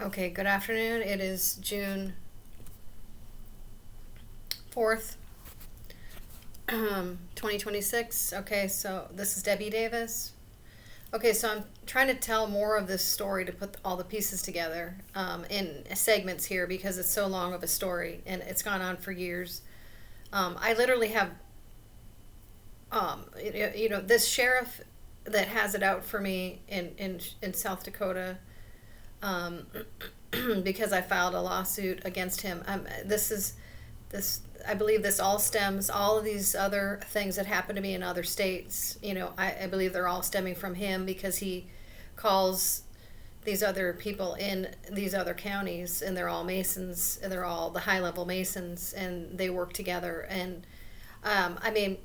Okay, good afternoon. It is June 4th, 2026. Okay, so this is Debbie Davis. Okay, so I'm trying to tell more of this story to put all the pieces together in segments here because it's so long of a story and it's gone on for years. I literally have, this sheriff that has it out for me in South Dakota um, because I filed a lawsuit against him. This I believe this all stems, all of these other things that happen to me in other states, I believe they're all stemming from him because he calls these other people in these other counties, and they're all Masons, and they're all the high level Masons, and they work together. And I mean,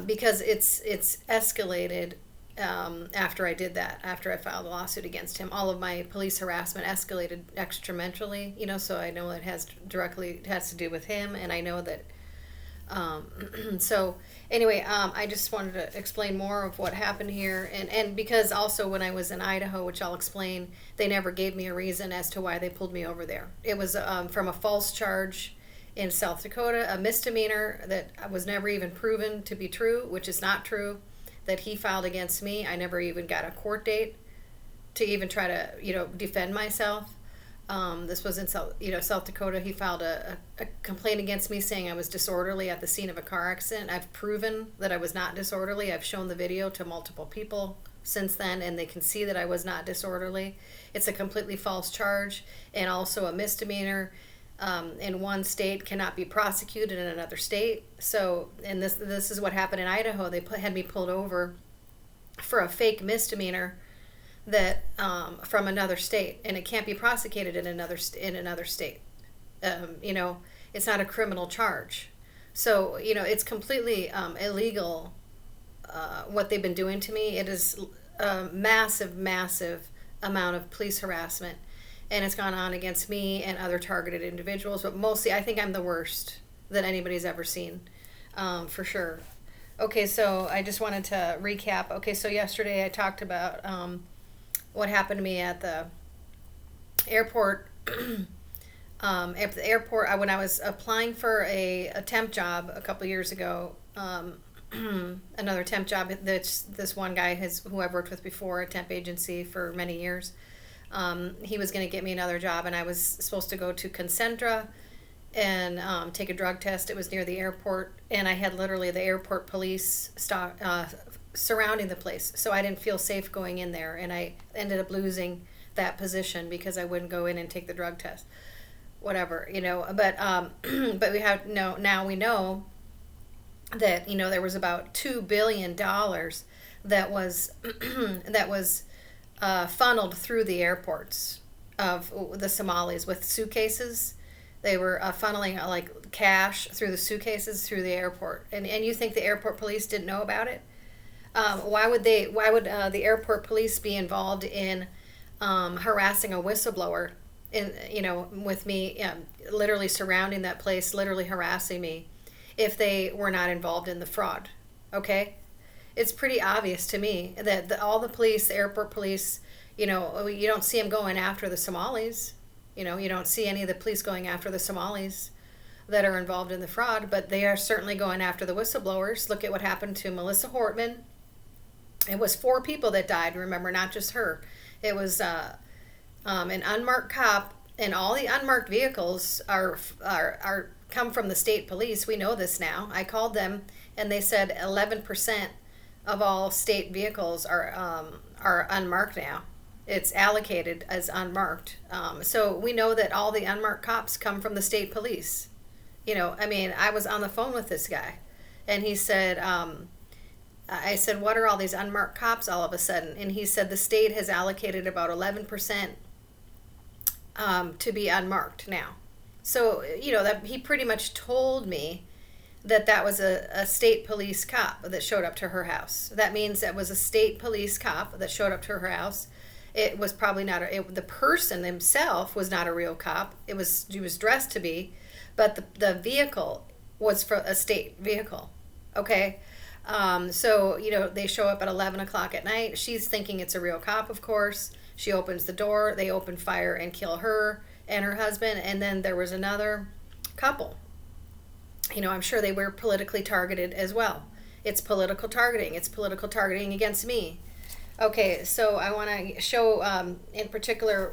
because it's escalated after I did that, after I filed a lawsuit against him. All of my police harassment escalated extramentally, so I know it has to do with him, and I know that. So anyway, I just wanted to explain more of what happened here, and because also when I was in Idaho, which I'll explain, they never gave me a reason as to why they pulled me over there. It was from a false charge in South Dakota, a misdemeanor that was never even proven to be true, which is not true, that he filed against me. I never even got a court date to even try to, defend myself. This was in South Dakota. He filed a complaint against me saying I was disorderly at the scene of a car accident. I've proven that I was not disorderly. I've shown the video to multiple people since then, and they can see that I was not disorderly. It's a completely false charge, and also a misdemeanor in one state cannot be prosecuted in another state. So, and this is what happened in Idaho. They had me pulled over for a fake misdemeanor that from another state, and it can't be prosecuted in another state. It's not a criminal charge, so it's completely illegal. What they've been doing to me, it is a massive amount of police harassment, and it's gone on against me and other targeted individuals. But mostly, I think I'm the worst that anybody's ever seen, for sure. Okay, so I just wanted to recap. Okay, so yesterday I talked about what happened to me at the airport. At the airport, when I was applying for a temp job a couple years ago, another temp job that this one guy who I've worked with before, a temp agency for many years. He was going to get me another job, and I was supposed to go to Concentra and take a drug test. It was near the airport, and I had literally the airport police surrounding the place, so I didn't feel safe going in there, and I ended up losing that position because I wouldn't go in and take the drug test. Whatever, but but we have no now we know that there was about $2 billion that was that was funneled through the airports of the Somalis with suitcases. They were funneling like cash through the suitcases through the airport, and you think the airport police didn't know about it? Why would they? Why would the airport police be involved in harassing a whistleblower? With me, literally surrounding that place, literally harassing me, if they were not involved in the fraud. Okay, it's pretty obvious to me that all the police, the airport police, you don't see them going after the Somalis. You don't see any of the police going after the Somalis that are involved in the fraud, but they are certainly going after the whistleblowers. Look at what happened to Melissa Hortman. It was 4 people that died, remember, not just her. It was an unmarked cop, and all the unmarked vehicles are come from the state police. We know this now. I called them, and they said 11% of all state vehicles are unmarked now. It's allocated as unmarked. So we know that all the unmarked cops come from the state police. I was on the phone with this guy, and he said, I said, what are all these unmarked cops all of a sudden? And he said the state has allocated about 11% to be unmarked now. So, that he pretty much told me that was a state police cop that showed up to her house. That means that was a state police cop that showed up to her house. It was probably not the person himself was not a real cop. He was dressed to be, but the vehicle was for a state vehicle. Okay. So, they show up at 11 o'clock at night. She's thinking it's a real cop, of course. She opens the door. They open fire and kill her and her husband. And then there was another couple. I'm sure they were politically targeted as well. It's political targeting. It's political targeting against me. Okay, so I want to show in particular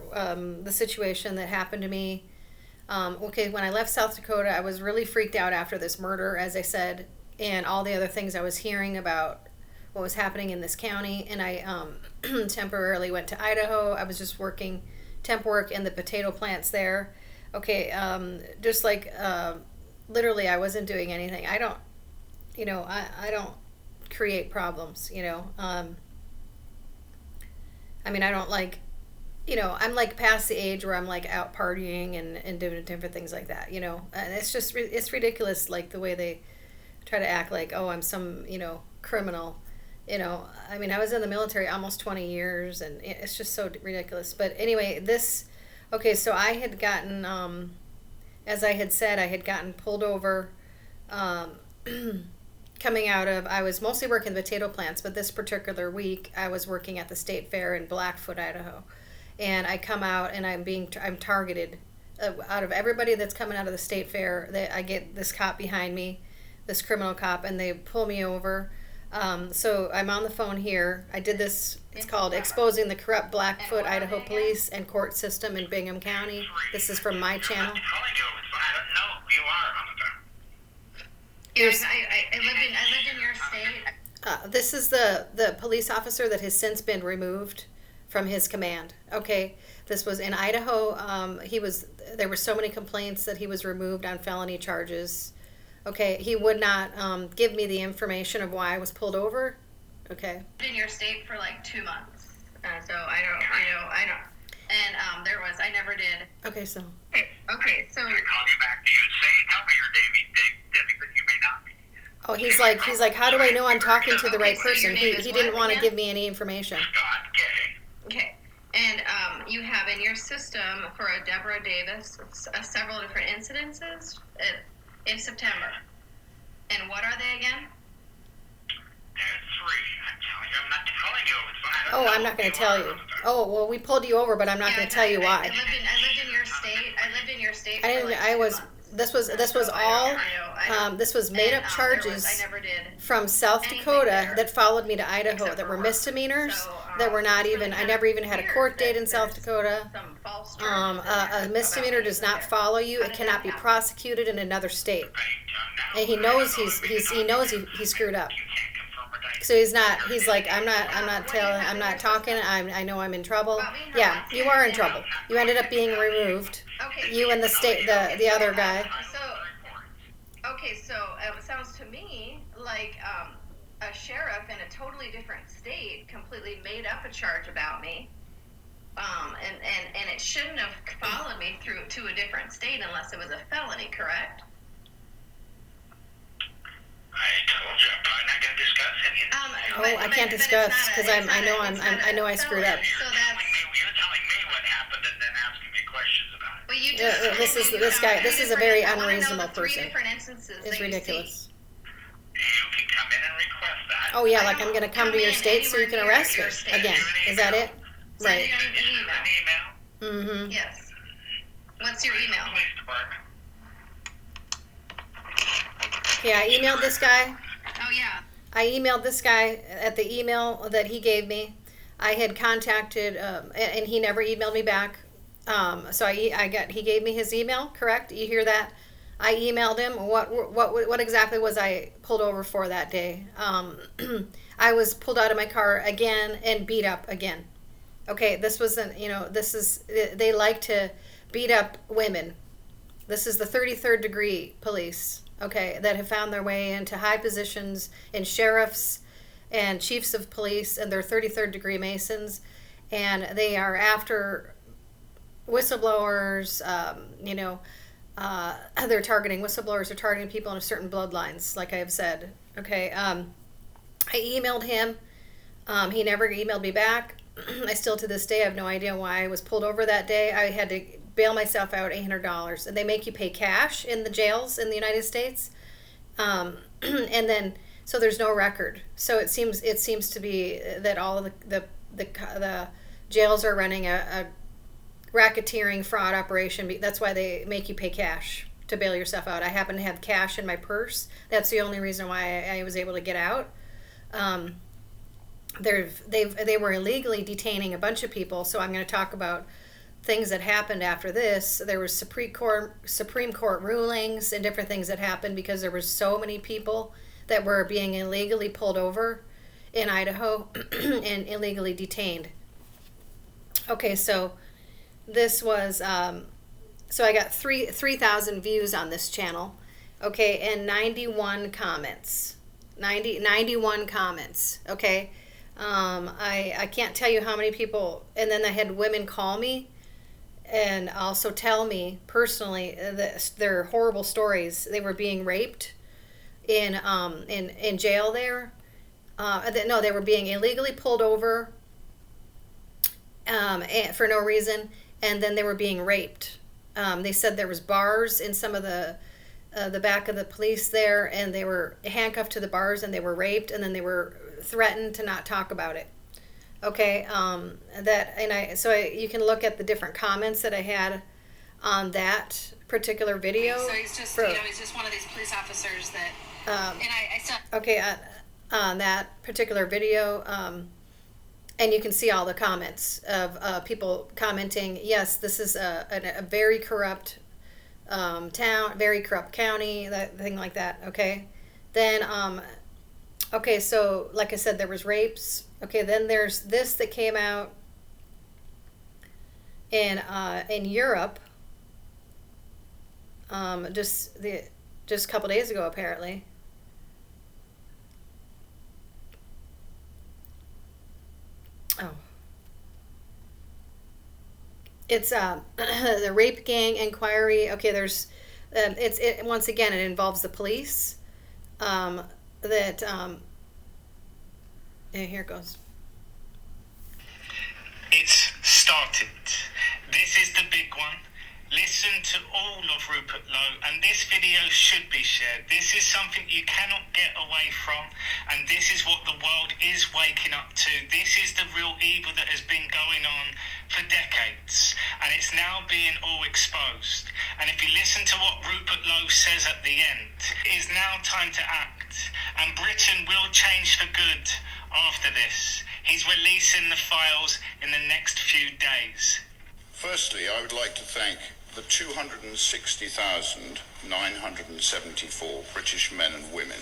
the situation that happened to me. Okay, when I left South Dakota, I was really freaked out after this murder, as I said, and all the other things I was hearing about what was happening in this county. And I temporarily went to Idaho. I was just working temp work in the potato plants there. Okay, just like literally I wasn't doing anything. I don't, I don't create problems, I don't like, I'm like past the age where I'm like out partying and doing different things like that, and it's just, it's ridiculous, like the way they try to act like, oh, I'm some, criminal, I was in the military almost 20 years and it's just so ridiculous. But anyway, okay, so I had gotten, as I had said, I had gotten pulled over, coming out of, I was mostly working potato plants, but this particular week I was working at the state fair in Blackfoot, Idaho. And I come out and I'm targeted. Out of everybody that's coming out of the state fair, I get this cop behind me, this criminal cop, and they pull me over. So I'm on the phone here. I did this, it's called Exposing the Corrupt Blackfoot, Idaho Police and Court System in Bingham County. This is from my channel. Yes, I lived in your state. This is the police officer that has since been removed from his command. Okay, this was in Idaho. There were so many complaints that he was removed on felony charges. Okay, he would not give me the information of why I was pulled over. Okay. I lived in your state for like 2 months, so I don't. And I never did. Okay, so. Okay, so. Call you back. Do you say tell me your Debbie, but you may not be. Oh, he's like, how do I know I'm talking to the right so person? your name is He didn't what want to again? give me any information. Scott Gay. Okay, and you have in your system for a Deborah Davis several different incidences in September. And what are they again? There's 3. I'm telling you, I'm not telling you. Oh, I'm not going to tell you. Oh, well, we pulled you over, but I'm not going to tell you why. I lived in your state. I lived in your state. I didn't. For like I 2 was. months. This was So all. I don't. This was made up charges I never did. from South anything Dakota there, that followed me to Idaho except that for were work. misdemeanors So, that were not it's even. really I kind never of even had a weird court date that in South there's Dakota. Some false charges A misdemeanor does not follow you. How It did cannot that be happen? prosecuted in another state. And he knows he screwed up. So he's not. He's like, I'm not talking. I know I'm in trouble. Yeah, you are in trouble. You ended up being removed. Okay. You and the state, the other guy. So it sounds to me like a sheriff in a totally different state completely made up a charge about me. And it shouldn't have followed me through to a different state unless it was a felony, correct? I told you, I'm probably not going to discuss any of this. I can't discuss because I know I screwed up. So that's. You're telling me what happened and then asking me questions about it. Well, you just This guy. This is a very I wanna know the unreasonable 3 person. different instances It's that you ridiculous. You can come in and request that. Oh yeah, I like I'm don't gonna come come to your in state so you can anywhere arrest near me your state. again. Is that it? Send Right. you an email. Mm-hmm. Yes. What's your email? Police department. Yeah, I emailed this guy. Oh yeah. I emailed this guy at the email that he gave me. I had contacted, and he never emailed me back. So he gave me his email. Correct? You hear that? I emailed him. What exactly was I pulled over for that day? I was pulled out of my car again and beat up again. Okay, this wasn't. They like to beat up women. This is the 33rd degree police. Okay, that have found their way into high positions in sheriffs and chiefs of police, and they're 33rd degree Masons, and they are after whistleblowers. They're targeting whistleblowers. They're targeting people in certain bloodlines, like I have said. Okay, I emailed him. He never emailed me back. I still to this day have no idea why I was pulled over that day. I had to bail myself out $800, and they make you pay cash in the jails in the United States. And then So there's no record. So it seems to be that all of the jails are running a racketeering fraud operation. That's why they make you pay cash to bail yourself out. I happen to have cash in my purse. That's the only reason why I was able to get out. They were illegally detaining a bunch of people. So I'm going to talk about things that happened after this. There was Supreme Court rulings and different things that happened because there were so many people that were being illegally pulled over in Idaho and illegally detained. Okay, so this was so I got 3,000 views on this channel. Okay, and 91 comments. 91 comments. Okay. I can't tell you how many people, and then I had women call me and also tell me personally their horrible stories. They were being raped in jail there. No, they were being illegally pulled over for no reason, and then they were being raped. They said there was bars in some of the back of the police there, and they were handcuffed to the bars, and they were raped, and then they were threatened to not talk about it. Okay, you can look at the different comments that I had on that particular video. So he's just, he's just one of these police officers that, and I still. Okay, on that particular video, and you can see all the comments of people commenting, yes, this is a very corrupt town, very corrupt county, that thing like that. Okay, then okay, so like I said, there was rapes. Okay, then there's this that came out in Europe just a couple days ago, apparently. Oh. It's the rape gang inquiry. Okay, there's once again, it involves the police. And here it goes. It's started. This is the big one. Listen to all of Rupert Lowe, and this video should be shared. This is something you cannot get away from, and this is what the world is waking up to. This is the real evil that has been going on for decades, and it's now being all exposed. And if you listen to what Rupert Lowe says at the end, it is now time to act, and Britain will change for good after this. He's releasing the files in the next few days. Firstly, I would like to thank the 260,974 British men and women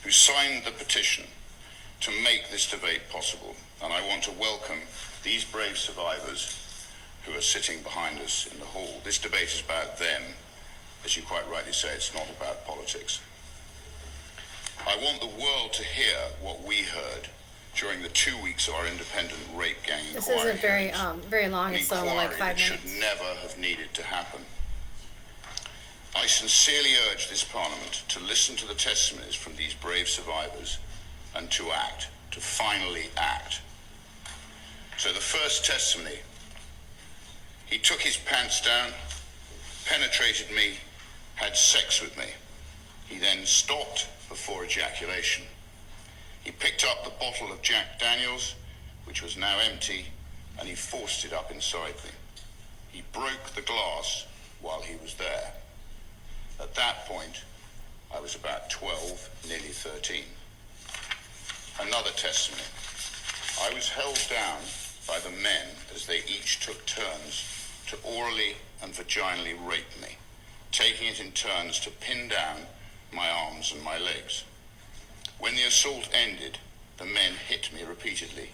who signed the petition to make this debate possible. And I want to welcome these brave survivors who are sitting behind us in the hall. This debate is about them. As you quite rightly say, it's not about politics. I want the world to hear what we heard during the 2 weeks of our independent rape gang inquiry. This isn't very long. It's only like 5 minutes. Should never have needed to happen. I sincerely urge this Parliament to listen to the testimonies from these brave survivors and to act, to finally act. So the first testimony, he took his pants down, penetrated me, had sex with me. He then stopped before ejaculation. He picked up the bottle of Jack Daniels, which was now empty, and he forced it up inside me. He broke the glass while he was there. At that point, I was about 12, nearly 13. Another testimony. I was held down by the men as they each took turns to orally and vaginally rape me, taking it in turns to pin down my arms and my legs. When the assault ended, the men hit me repeatedly,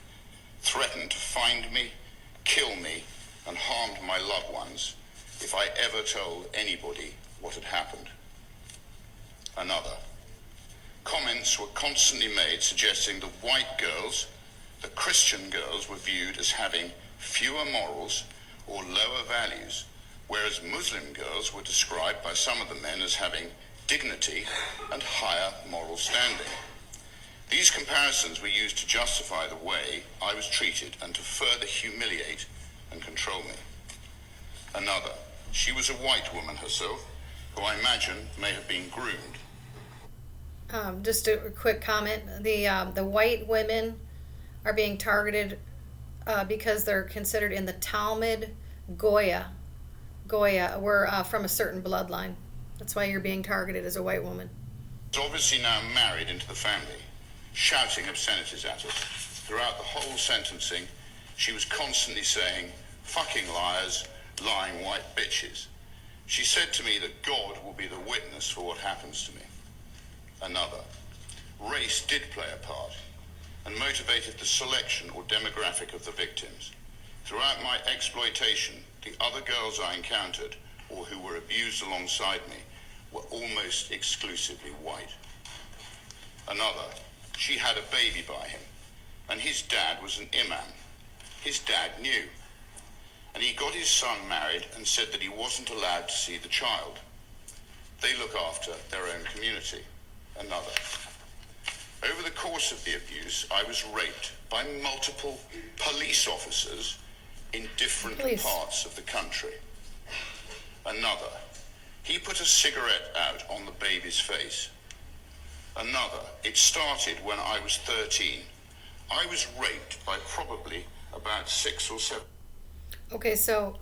threatened to find me, kill me, and harmed my loved ones if I ever told anybody what had happened. Another. Comments were constantly made suggesting the white girls, the Christian girls, were viewed as having fewer morals or lower values, whereas Muslim girls were described by some of the men as having dignity and higher moral standing. These comparisons were used to justify the way I was treated and to further humiliate and control me. Another. She was a white woman herself, who I imagine may have been groomed. Just a quick comment. The white women are being targeted because they're considered in the Talmud Goya. Goya, we're from a certain bloodline. That's why you're being targeted as a white woman. Is obviously now married into the family, shouting obscenities at us. Throughout the whole sentencing, she was constantly saying, fucking liars, lying white bitches. She said to me that God will be the witness for what happens to me. Another. Race did play a part and motivated the selection or demographic of the victims. Throughout my exploitation, the other girls I encountered or who were abused alongside me were almost exclusively white. Another. She had a baby by him, and his dad was an imam. His dad knew. And he got his son married and said that he wasn't allowed to see the child. They look after their own community. Another. Over the course of the abuse, I was raped by multiple police officers in different parts of the country. Another. He put a cigarette out on the baby's face. Another. It started when I was 13. I was raped by probably about 6 or 7. Okay, so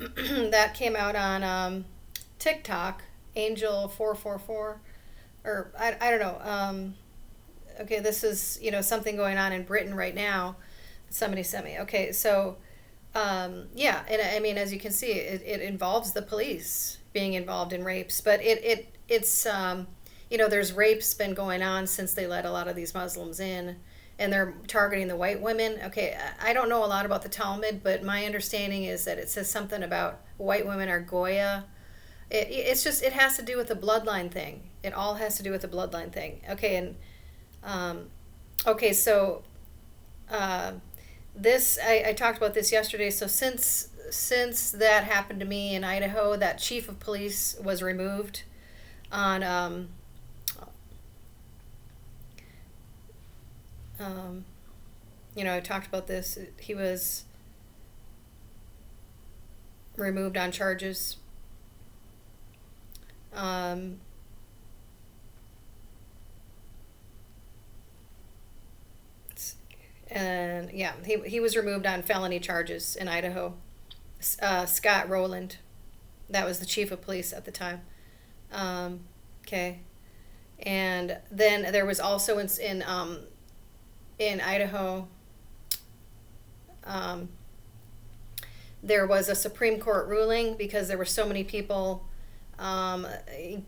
that came out on TikTok, Angel444, or I don't know. Okay, this is, something going on in Britain right now. Somebody sent me. Okay, so, yeah, and I mean, as you can see, it involves the police being involved in rapes, but it's, there's rapes been going on since they let a lot of these Muslims in, and they're targeting the white women. Okay, I don't know a lot about the Talmud, but my understanding is that it says something about white women are Goya. It has to do with the bloodline thing. It all has to do with the bloodline thing. Okay, and so this I talked about this yesterday. So since that happened to me in Idaho, that chief of police was removed on. I talked about this. He was removed on charges. And yeah, he was removed on felony charges in Idaho. Scott Rowland, that was the chief of police at the time. Okay, and then there was also in Idaho, there was a Supreme Court ruling because there were so many people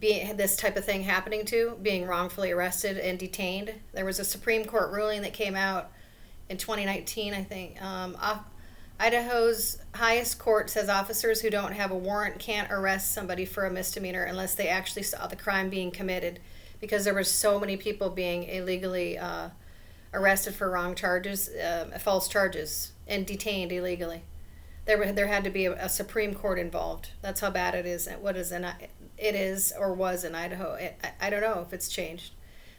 this type of thing happening to, being wrongfully arrested and detained. There was a Supreme Court ruling that came out in 2019, I think. Idaho's highest court says officers who don't have a warrant can't arrest somebody for a misdemeanor unless they actually saw the crime being committed, because there were so many people being illegally arrested for wrong charges, false charges, and detained illegally. There had to be a Supreme Court involved. That's how bad it is. It is or was in Idaho. I don't know if it's changed.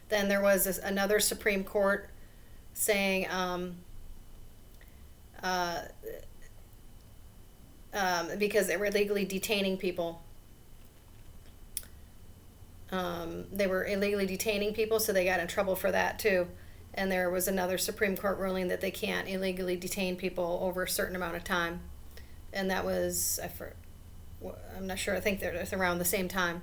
Then there was another Supreme Court saying because they were illegally detaining people. They were illegally detaining people, so they got in trouble for that too. And there was another Supreme Court ruling that they can't illegally detain people over a certain amount of time. And that was, I'm not sure, I think they're around the same time.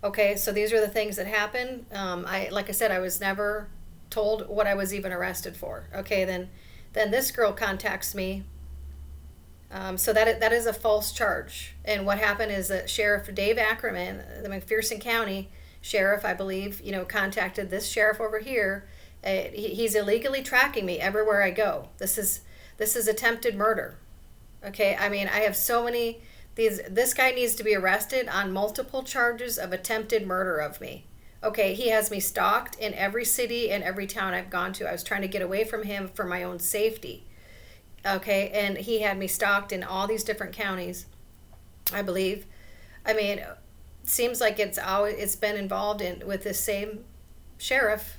Okay, so these are the things that happened. Like I said, I was never told what I was even arrested for. Okay, then this girl contacts me. So that is a false charge. And what happened is that Sheriff Dave Ackerman, the McPherson County Sheriff, I believe, contacted this sheriff over here. He's illegally tracking me everywhere I go. This is attempted murder. Okay, I mean, I have so many. This guy needs to be arrested on multiple charges of attempted murder of me. Okay, he has me stalked in every city and every town I've gone to. I was trying to get away from him for my own safety. Okay, and he had me stalked in all these different counties, I believe. I mean, it seems like it's been involved with this same sheriff,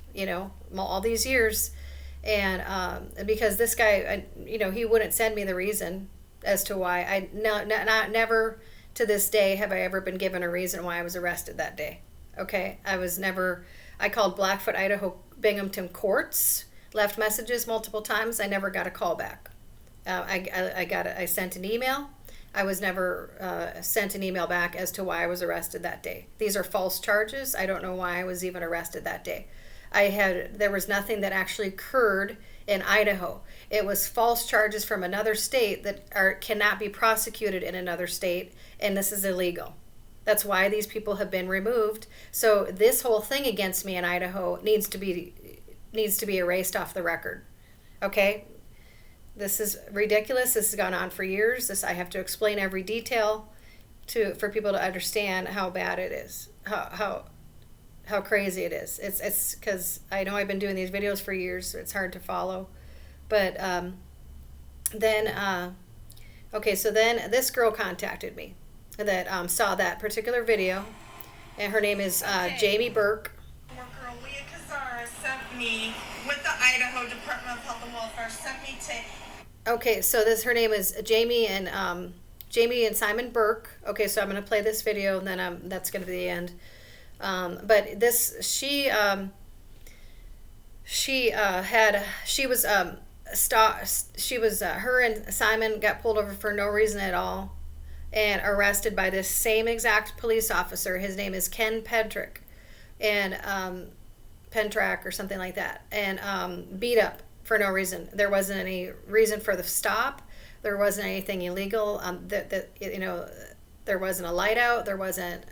all these years. And because this guy, he wouldn't send me the reason as to why. Never to this day have I ever been given a reason why I was arrested that day. Okay, I was never I called Blackfoot, Idaho, Binghamton courts, left messages multiple times. I never got a call back. I sent an email. I was never sent an email back as to why I was arrested that day. These are false charges. I don't know why I was even arrested that day. There was nothing that actually occurred in Idaho. It was false charges from another state that cannot be prosecuted in another state, and this is illegal. That's why these people have been removed. So this whole thing against me in Idaho needs to be erased off the record. Okay? This is ridiculous. This has gone on for years. I have to explain every detail for people to understand how bad it is, how crazy it is. It's because I know I've been doing these videos for years, so it's hard to follow. But then this girl contacted me that saw that particular video, and her name is Jamie Burke. Worker Leah Kazara sent me with the Idaho Department of Health and Welfare, sent me to. Okay, so her name is Jamie and Simon Burke. Okay, so I'm going to play this video, and then that's going to be the end. But her and Simon got pulled over for no reason at all and arrested by this same exact police officer. His name is Ken Pedrick, and Pentrack or something like that, and beat up for no reason. There wasn't any reason for the stop. There wasn't anything illegal. There wasn't a light out. There wasn't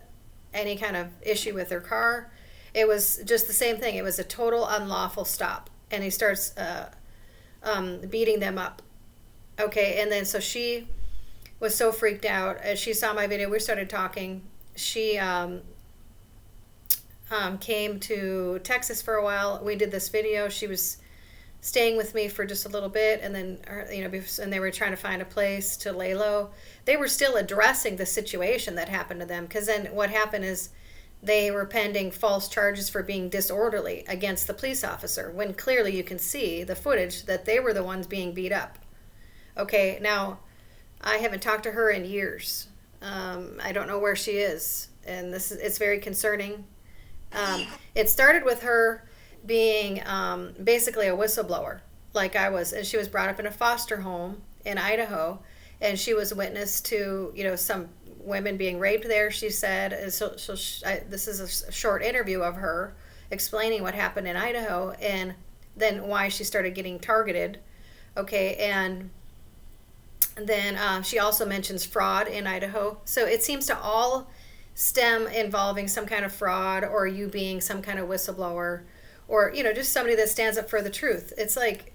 any kind of issue with their car. It was just the same thing. It was a total unlawful stop, and he starts beating them up. Okay, and then so she was so freaked out as she saw my video. We started talking. She came to Texas for a while. We did this video. She was staying with me for just a little bit, and then and they were trying to find a place to lay low. They were still addressing the situation that happened to them, because then what happened is they were pending false charges for being disorderly against the police officer, when clearly you can see the footage that they were the ones being beat up. Okay, now I haven't talked to her in years. I don't know where she is, and it's very concerning. It started with her being basically a whistleblower, like I was, and she was brought up in a foster home in Idaho, and she was a witness to some women being raped there, she said. And so this is a short interview of her explaining what happened in Idaho, and then why she started getting targeted. Okay, and then she also mentions fraud in Idaho. So it seems to all stem involving some kind of fraud, or you being some kind of whistleblower, or just somebody that stands up for the truth. It's like,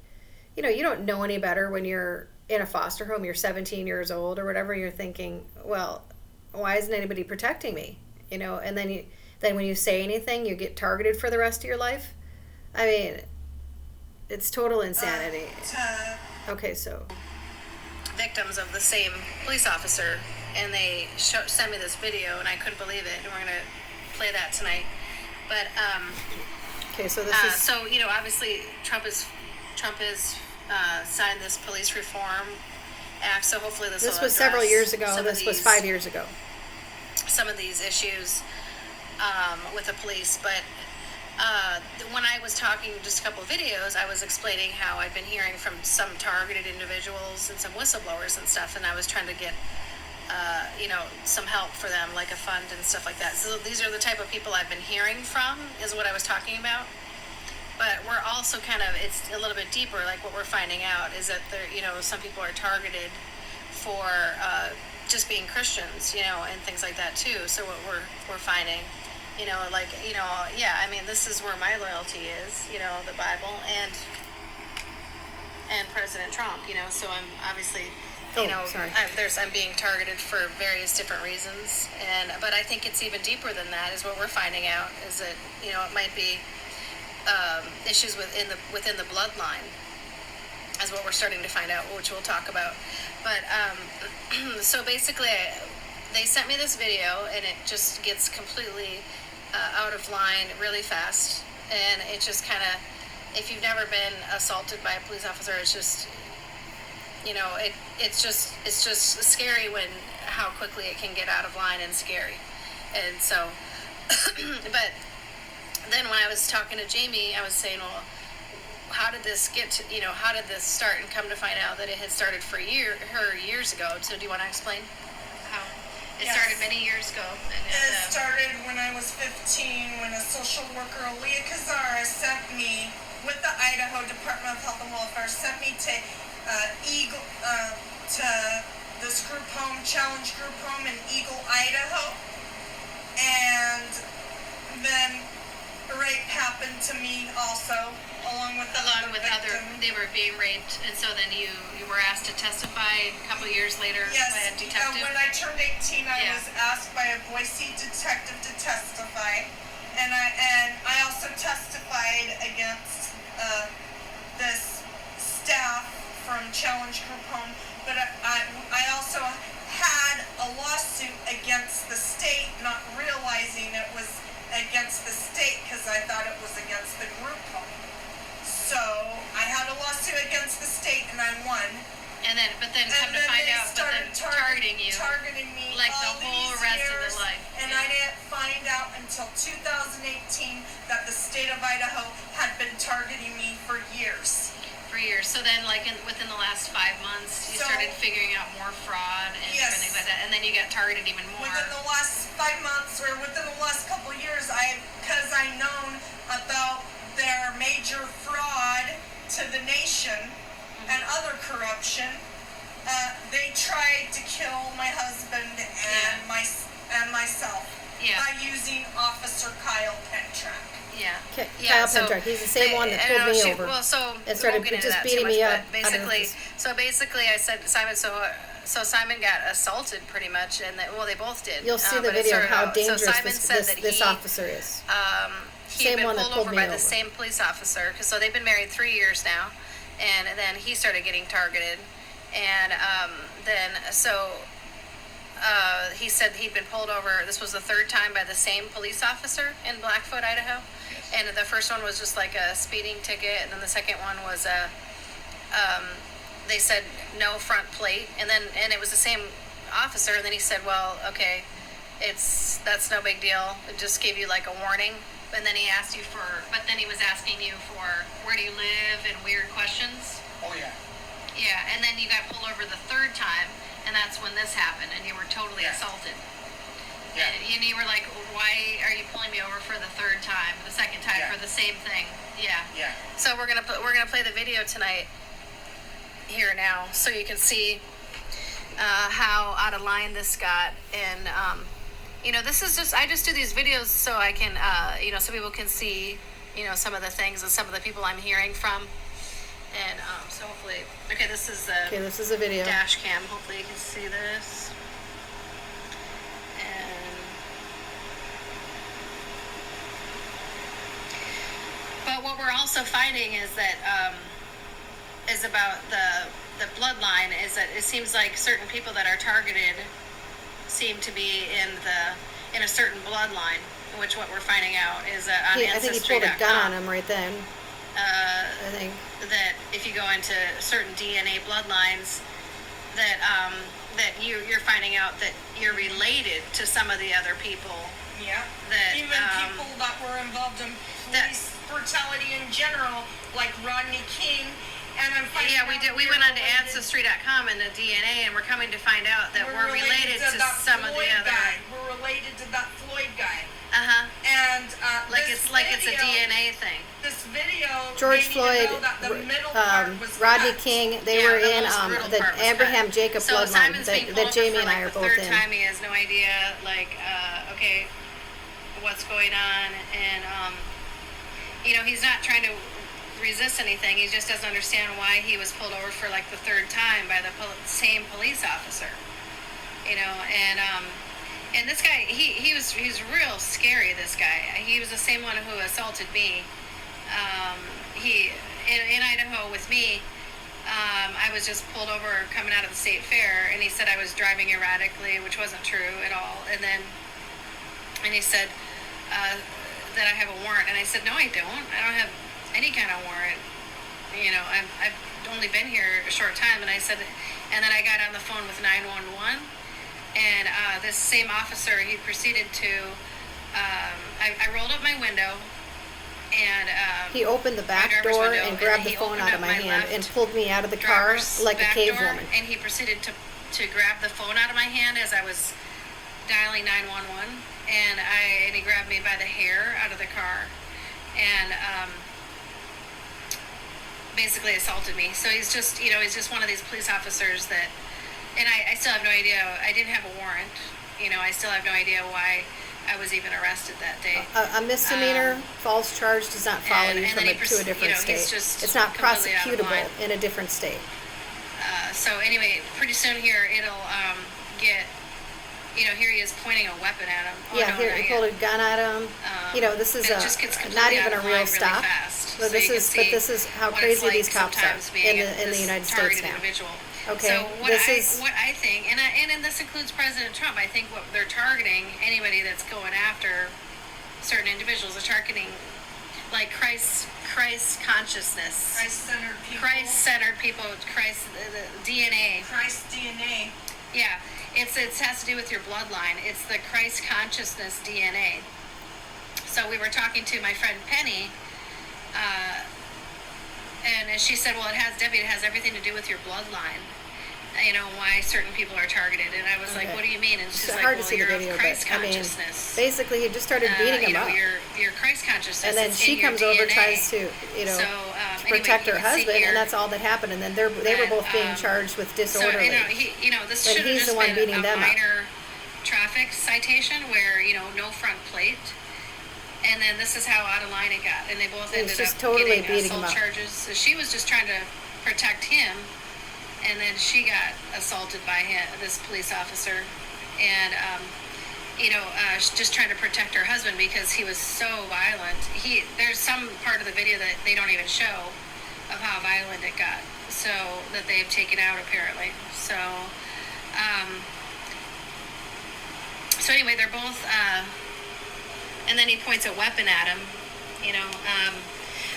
you don't know any better when you're in a foster home. You're 17 years old or whatever. You're thinking, well, why isn't anybody protecting me? And then when you say anything, you get targeted for the rest of your life. I mean, it's total insanity. Okay, so victims of the same police officer, and they sent me this video, and I couldn't believe it, and we're gonna play that tonight. But okay, so this is so obviously Trump has signed this police reform act, so hopefully this was several years ago. This was 5 years ago. Some of these issues with the police, but when I was talking just a couple of videos, I was explaining how I've been hearing from some targeted individuals and some whistleblowers and stuff, and I was trying to get some help for them, like a fund and stuff like that. So these are the type of people I've been hearing from, is what I was talking about. But we're also it's a little bit deeper. Like, what we're finding out is that some people are targeted for just being Christians, and things like that too. So what we're finding, I mean, this is where my loyalty is, the Bible and President Trump, so I'm obviously, I'm being targeted for various different reasons, but I think it's even deeper than that, is what we're finding out, is that, it might be issues within the bloodline, is what we're starting to find out, which we'll talk about. But so basically, they sent me this video, and it just gets completely out of line really fast, and it just kind of, if you've never been assaulted by a police officer, it's just, it's just scary how quickly it can get out of line and scary. And so, but then when I was talking to Jamie, I was saying, well, how did this get to, how did this start? And come to find out that it had started for her years ago. So do you want to explain how it Yes. started many years ago? And It started when I was 15, when a social worker, Aaliyah Kazara, sent me, with the Idaho Department of Health and Welfare, sent me to to this group home, Challenge Group Home in Eagle, Idaho. And then rape happened to me also, along with along with victim. they were being raped, and so then you were asked to testify a couple years later Yes, by a detective. when I turned 18, I Yeah. was asked by a Boise detective to testify, and I also testified against this staff from Challenge Group Home, but I also had a lawsuit against the state, not realizing it was against the state because I thought it was against the group home. So I had a lawsuit against the state and I won. But then come to find out, targeting you, targeting me like all the whole these rest years, of the life. and Yeah. I didn't find out until 2018 that the state of Idaho had been targeting me for years. For years. So then, within the last 5 months, you So- started figuring out more fraud and Yes. different things like that, and then you got targeted even more. Within the last 5 months, or within the last couple of years, because I known about their major fraud to the nation and other corruption, they tried to kill my husband and myself Yeah. by using Officer Kyle Pentrack. Yeah. Kyle Pentrack, he's the same one that pulled me over. Well, so and started we won't get into just that beating too much, me up but out of basically, this. I said, Simon, so Simon got assaulted pretty much, and they both did. You'll see the but it video of started how out- dangerous so Simon said that this he, officer is. he Same had been one that pulled pulled over me by the over. same police officer, so they've been married 3 years now, and then he started getting targeted, and he said he'd been pulled over. This was the third time by the same police officer in Blackfoot, Idaho, and the first one was just like a speeding ticket, and then the second one was they said no front plate, and it was the same officer, and then he said, well, okay, that's no big deal. It just gave you like a warning. And then he asked you but then he was asking you for where do you live and weird questions. Oh, yeah. Yeah, and then you got pulled over the third time, and that's when this happened, and you were totally Yeah. assaulted. Yeah. And you were like, why are you pulling me over for the third time, the second time Yeah. for the same thing? Yeah. Yeah. So we're gonna play the video tonight here now, so you can see how out of line this got, and this is just, I just do these videos so I can so people can see some of the things and some of the people I'm hearing from, and so hopefully, this is the This is a video. dash cam. Hopefully you can see this. But what we're also finding is that is about the bloodline is that it seems like certain people that are targeted seem to be in a certain bloodline, which what we're finding out is on I think he pulled a gun on Ancestry.com, him right then. I think. that if you go into certain DNA bloodlines, that you're finding out that you're related to some of the other people. Yeah. That, Even people that were involved in that- police brutality in general, like Rodney King, and I'm finding Yeah, we out did. We we're went on to related- Ancestry.com and the DNA, and we're coming to find out that we're related to that some of the Floyd other. guy. We're related to that Floyd guy. And Like it's a video, DNA thing. This video George made me to Floyd, know that the middle part was Rodney cut. King, they Yeah, were the in most brutal the part was Abraham cut. Jacob So bloodline Simon's being pulled that over Jamie for, and I are the both third in. time. He has no idea, okay, what's going on, and he's not trying to resist anything. He just doesn't understand why he was pulled over for the third time by the same police officer. And this guy, he's real scary. This guy, he was the same one who assaulted me. He in Idaho with me. I was just pulled over coming out of the state fair, and he said I was driving erratically, which wasn't true at all. And he said that I have a warrant, and I said no, I don't. I don't have any kind of warrant. I've only been here a short time, and I said, and then I got on the phone with 911, and this same officer, he proceeded to, I rolled up my window, and He opened the back driver's door window, and grabbed then the he phone opened out up of my my hand left and pulled me out of the car driver's like a back cave door, woman. and he proceeded to grab the phone out of my hand as I was dialing 911, and he grabbed me by the hair out of the car, and basically assaulted me. So he's just one of these police officers that, and I still have no idea. I didn't have a warrant. I still have no idea why I was even arrested that day. A misdemeanor false charge does not follow you from to a different state. It's not prosecutable in a different state. So anyway, pretty soon here it'll get. Here he is pointing a weapon at him. Yeah, here he pulled a gun at him. This is not even a real stop. But this is how crazy these cops are in the United States now. Individual. Okay, so what I think, and this includes President Trump. I think what they're targeting, anybody that's going after certain individuals, are targeting like Christ consciousness, Christ-centered people, the DNA, Christ DNA. Yeah, it has to do with your bloodline. It's the Christ consciousness DNA. So we were talking to my friend Penny, and she said, "Well, it has everything to do with your bloodline. Why certain people are targeted." And I was like, "What do you mean?" And she's like, hard to "Well, see the you're video, of Christ but consciousness." basically, he just started beating him up. Your Christ consciousness. And then it's she in your comes over, DNA. tries to protect her husband, and that's all that happened. And then they were both being charged with disorderly. So this And should have he's just the one been beating a them up. minor traffic citation where no front plate. And then this is how out of line it got, and they both ended just up totally getting beating him assault up. charges. So she was just trying to protect him, and then she got assaulted by this police officer, and just trying to protect her husband because he was so violent. There's some part of the video that they don't even show of how violent it got, so that they've taken out apparently. So anyway, they're both. And then he points a weapon at him,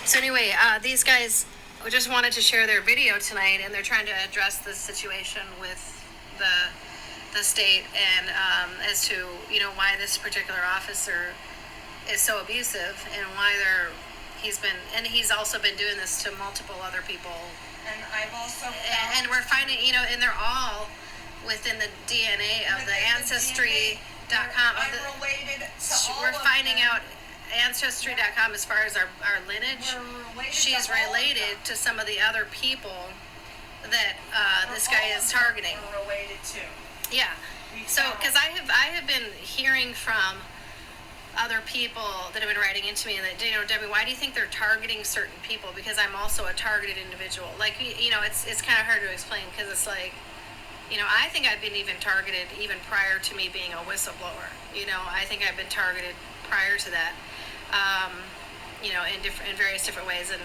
So anyway, these guys just wanted to share their video tonight, and they're trying to address this situation with the state and as to why this particular officer is so abusive and why he's also been doing this to multiple other people. And I've also And we're finding, and they're all within the DNA of the Ancestry.com. I'm related to all We're of finding them. out Ancestry.com as far as our lineage. We're related She's to all of related them. to some of the other people that this All guy of is them targeting. we're related to. Yeah. So, because I have been hearing from other people that have been writing into me that, Debbie, why do you think they're targeting certain people? Because I'm also a targeted individual. Like, it's kind of hard to explain because it's like, I think I've been even targeted even prior to me being a whistleblower. I think I've been targeted prior to that, in various different ways. And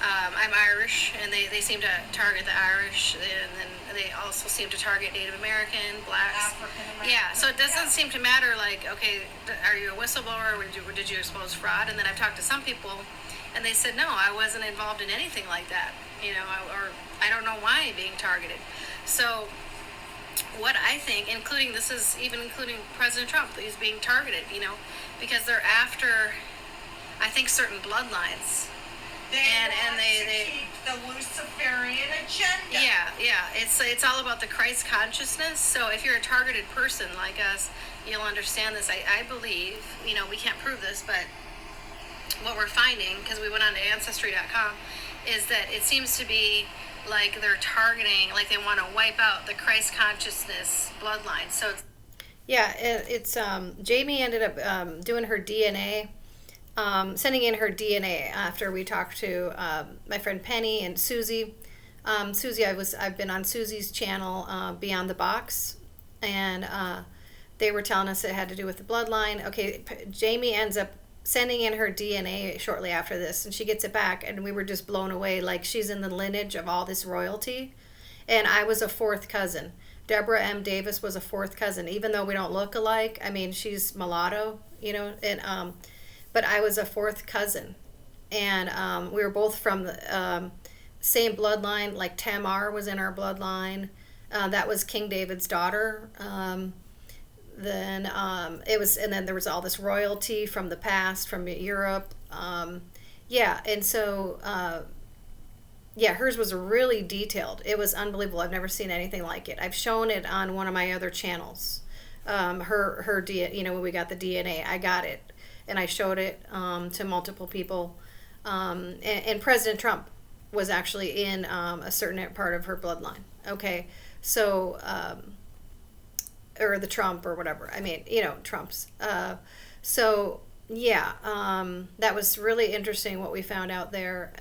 I'm Irish, and they seem to target the Irish, and then they also seem to target Native American, blacks. African American. Yeah, so it doesn't seem to matter, like, okay, are you a whistleblower, or did you expose fraud? And then I've talked to some people, and they said, no, I wasn't involved in anything like that, or I don't know why I'm being targeted. So what I think, including President Trump, he's being targeted, because they're after, I think, certain bloodlines. They want to keep the Luciferian agenda. Yeah. It's all about the Christ consciousness. So if you're a targeted person like us, you'll understand this. I believe, we can't prove this, but what we're finding, because we went on to Ancestry.com, is that it seems to be like they're targeting, like they want to wipe out the Christ consciousness bloodline. So it's Jamie ended up doing her DNA. Sending in her DNA after we talked to my friend Penny and Susie. Susie, I've been on Susie's channel, Beyond the Box, and they were telling us it had to do with the bloodline. Okay, Jamie ends up sending in her DNA shortly after this, and she gets it back, and we were just blown away. Like, she's in the lineage of all this royalty, and I was a fourth cousin. Deborah M. Davis was a fourth cousin, even though we don't look alike. I mean, she's mulatto, and but I was a fourth cousin, and we were both from the same bloodline. Like Tamar was in our bloodline. That was King David's daughter. Then there was all this royalty from the past, from Europe. Yeah, and so yeah, hers was really detailed. It was unbelievable. I've never seen anything like it. I've shown it on one of my other channels. When we got the DNA, I got it, and I showed it to multiple people. And President Trump was actually in a certain part of her bloodline. Okay, so or the Trump or whatever. I mean, Trump's. So yeah, that was really interesting what we found out there.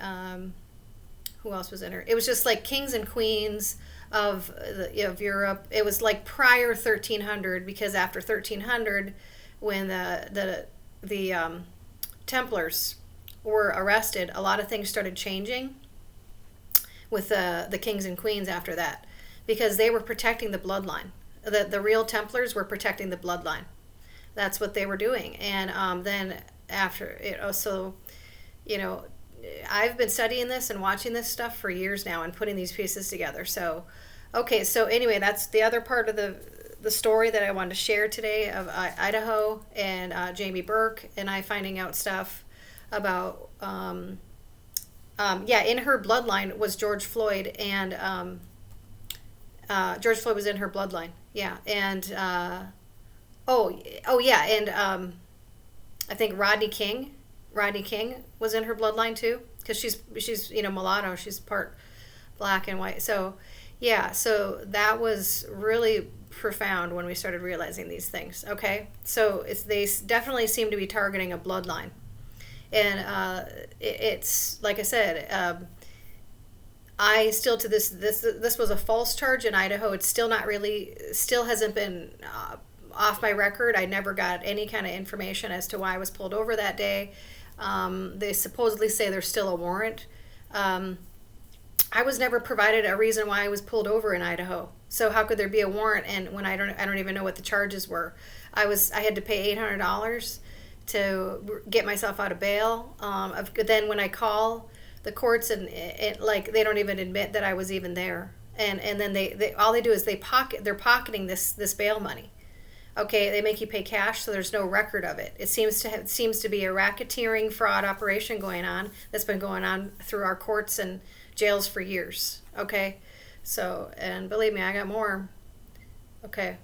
Who else was in her? It was just like kings and queens of Europe. It was like prior 1300, because after 1300, when the Templars were arrested, a lot of things started changing with the kings and queens after that, because they were protecting the bloodline. The real Templars were protecting the bloodline. That's what they were doing. And then after I've been studying this and watching this stuff for years now and putting these pieces together. So, okay, so anyway, that's the other part of the story that I wanted to share today of Idaho and Jamie Burke and I finding out stuff about, in her bloodline was George Floyd, and George Floyd was in her bloodline. Yeah, and I think Rodney King was in her bloodline too, because she's mulatto, she's part black and white. So yeah, so that was really profound when we started realizing these things. Okay, so they definitely seem to be targeting a bloodline, and it's like I said. I still to this was a false charge in Idaho. It's still hasn't been off my record. I never got any kind of information as to why I was pulled over that day. They supposedly say there's still a warrant. I was never provided a reason why I was pulled over in Idaho. So how could there be a warrant? And when I don't even know what the charges were. I had to pay $800 to get myself out of bail. Then when I call the courts and they don't even admit that I was even there. And then they all they do is they're pocketing this bail money. Okay, they make you pay cash, so there's no record of it. It seems to be a racketeering fraud operation going on that's been going on through our courts and jails for years. Okay, so, and believe me, I got more. Okay.